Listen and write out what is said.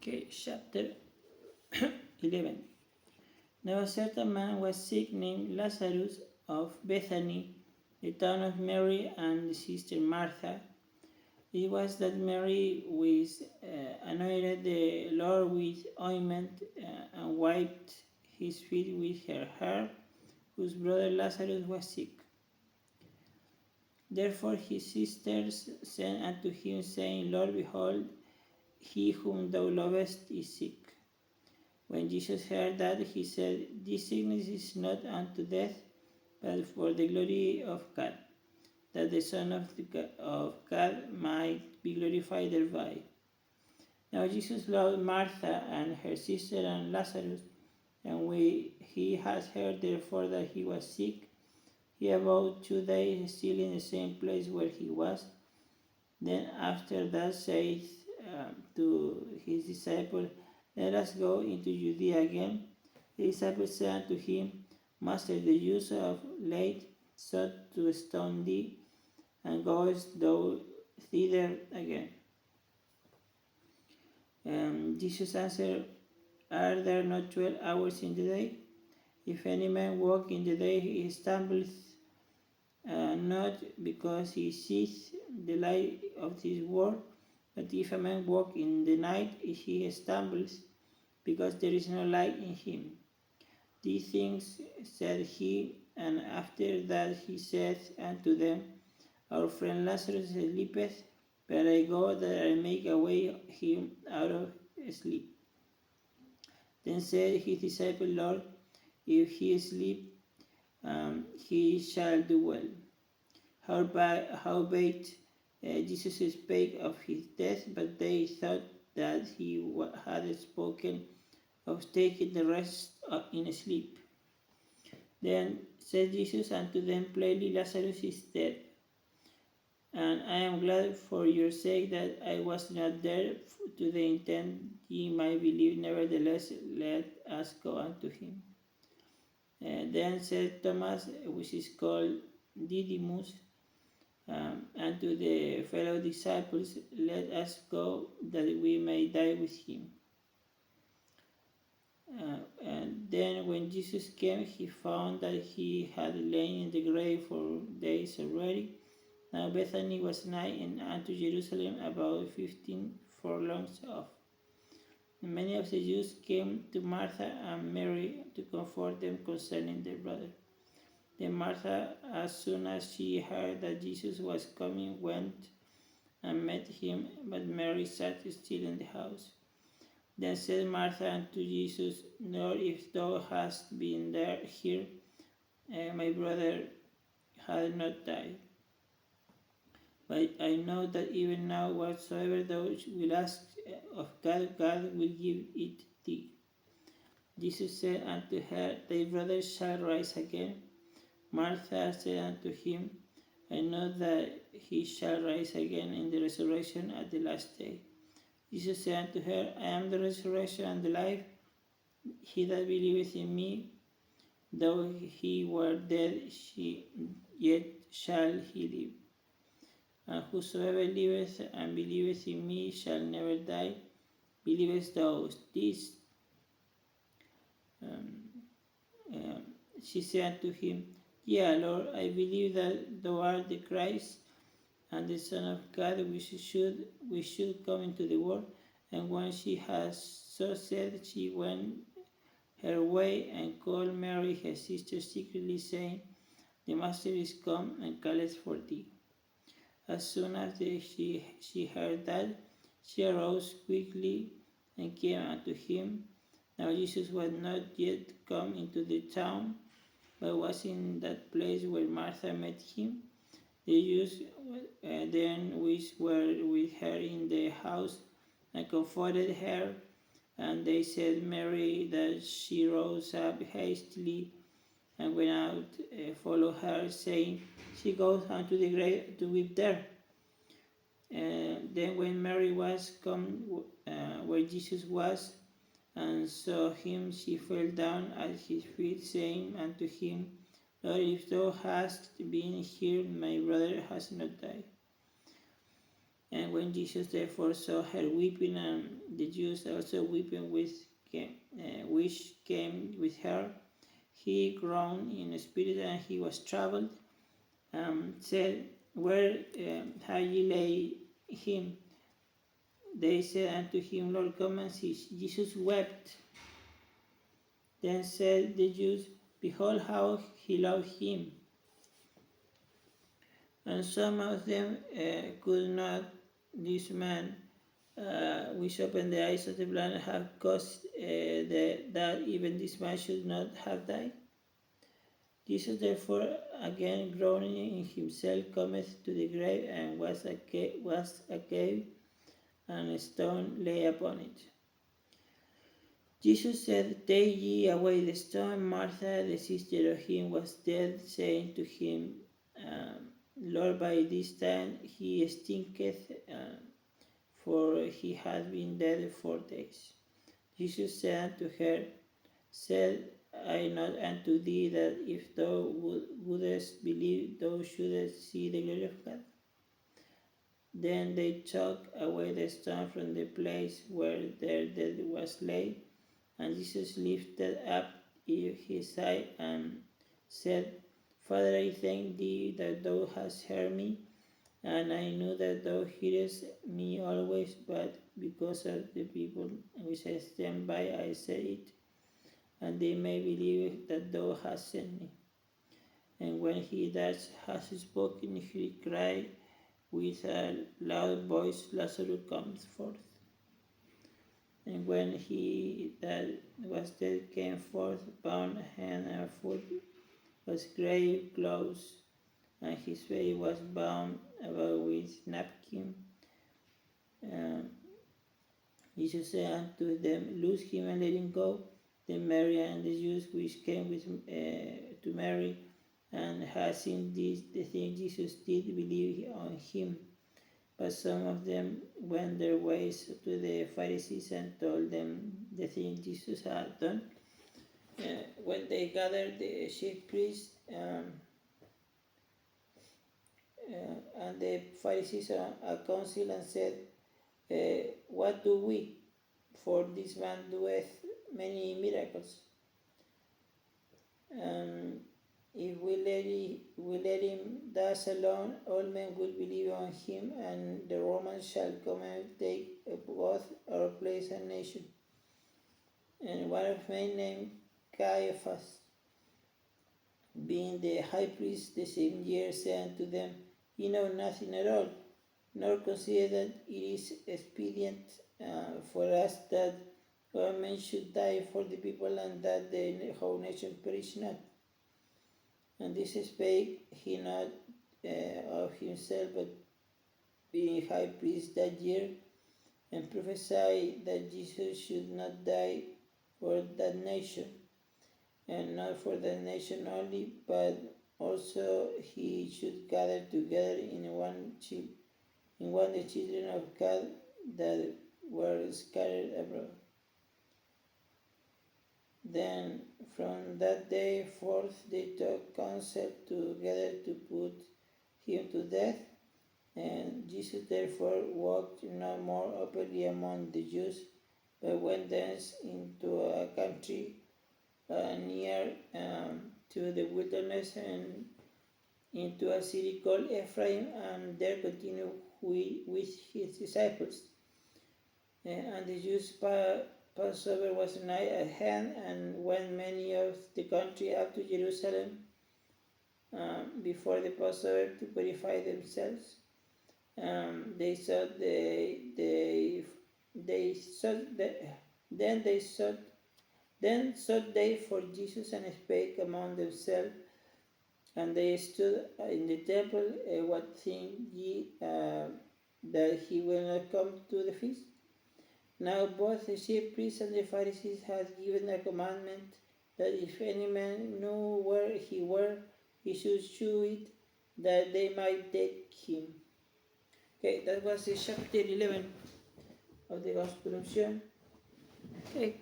Okay, chapter 11. Now a certain man was sick named Lazarus of Bethany, the town of Mary and the sister Martha. It was that Mary was anointed the Lord with ointment and wiped his feet with her hair, whose brother Lazarus was sick. Therefore his sisters sent unto him, saying, Lord, behold, he whom thou lovest is sick. When Jesus heard that, he said, This sickness is not unto death, but for the glory of God, that the Son of God might be glorified thereby. Now Jesus loved Martha and her sister and Lazarus, and when he had heard therefore that he was sick, he abode 2 days still in the same place where he was. Then after that saith to his disciples, Let us go into Judea again. The disciples said unto him, Master, the Jews of late sought to stone thee, and goest thou thither again? Jesus answered, Are there not 12 hours in the day? If any man walk in the day, he stumbleth not because he sees the light of this world, but if a man walk in the night, he stumbles because there is no light in him. These things said he, and after that he said unto them, Our friend Lazarus sleepeth, but I go that I may awake him out of sleep. Then said his disciple, Lord, if he sleep, he shall do well. Howbeit Jesus spake of his death, but they thought that he had spoken of taking the rest in sleep. Then said Jesus unto them plainly, Lazarus is dead, and I am glad for your sake that I was not there, to the intent ye might believe. Nevertheless, let us go unto him. Then said Thomas, which is called Didymus, unto the fellow disciples, Let us go, that we may die with him. And then when Jesus came, he found that he had lain in the grave for days already. Now Bethany was nigh unto Jerusalem, about 15 furlongs off. And many of the Jews came to Martha and Mary to comfort them concerning their brother. Then Martha, as soon as she heard that Jesus was coming, went and met him, but Mary sat still in the house. Then said Martha unto Jesus, Lord, if thou hadst been here, my brother had not died. But I know that even now whatsoever thou wilt ask of God, God will give it thee. Jesus said unto her, Thy brother shall rise again. Martha said unto him, I know that he shall rise again in the resurrection at the last day. Jesus said unto her, I am the resurrection and the life. He that believeth in me, though he were dead, yet shall he live. And whosoever liveth and believeth in me shall never die. Believest thou this? She said unto him, Yea, Lord, I believe that thou art the Christ, and the Son of God, which should come into the world. And when she had so said, she went her way and called Mary her sister secretly, saying, The Master is come and calleth for thee. As soon as she heard that, she arose quickly and came unto him. Now Jesus was not yet come into the town, but was in that place where Martha met him. The Jews then which were with her in the house and comforted her, and they said Mary that she rose up hastily and went out, followed her, saying, She goes unto the grave to weep there. Then when Mary was come where Jesus was, and saw him, she fell down at his feet, saying unto him, Lord, if thou hadst been here, my brother has not died. And when Jesus therefore saw her weeping, and the Jews also weeping which came with her, he groaned in spirit, and he was troubled, said, Where have ye laid him? They said unto him, Lord, come and see. Jesus wept. Then said the Jews, Behold how he loved him. And some of them could not this man, which opened the eyes of the blind, have caused that even this man should not have died. Jesus therefore, again groaning in himself, cometh to the grave, and was a cave, and a stone lay upon it. Jesus said, Take ye away the stone. Martha, the sister of him, was dead, saying to him, Lord, by this time he stinketh, for he had been dead 4 days. Jesus said unto her, Said I not unto thee that if thou wouldest believe, thou shouldest see the glory of God? Then they took away the stone from the place where their dead was laid, and Jesus lifted up his eye and said, Father, I thank thee that thou hast heard me, and I knew that thou hearest me always, but because of the people which I stand by, I said it, and they may believe that thou hast sent me. And when he thus has spoken, he cried with a loud voice, Lazarus, come forth. And when he that was dead came forth, bound hand and foot, was grave clothes, and his face was bound about with napkin. Jesus said unto them, Loose him and let him go. Then Mary and the Jews which came with to Mary and had seen this, the thing Jesus did, believe on him. But some of them went their ways to the Pharisees and told them the thing Jesus had done. When they gathered the chief priests and the Pharisees a council and said, What do we? For this man doeth many miracles. If we let him thus alone, all men will believe on him, and the Romans shall come and take both our place and nation. And one of men named Caiaphas, being the high priest the same year, said unto them, Ye know nothing at all, nor consider that it is expedient for us that all men should die for the people, and that the whole nation perish not. And this spake he not of himself, but being high priest that year, and prophesied that Jesus should not die for that nation, and not for that nation only, but also he should gather together in one the children of God that were scattered abroad. Then from that day forth they took counsel together to put him to death. And Jesus therefore walked no more openly among the Jews, but went thence into a country near to the wilderness, and into a city called Ephraim, and there continued with his disciples. And the Jews' Passover was nigh at hand, and went many of the country up to Jerusalem before the Passover to purify themselves. They sought then sought they for Jesus, and spake among themselves. And they stood in the temple, What think ye, that he will not come to the feast? Now both the chief priests and the Pharisees had given a commandment that if any man knew where he were, he should shew it, that they might take him. Okay, that was the chapter 11 of the Gospel of John. Okay.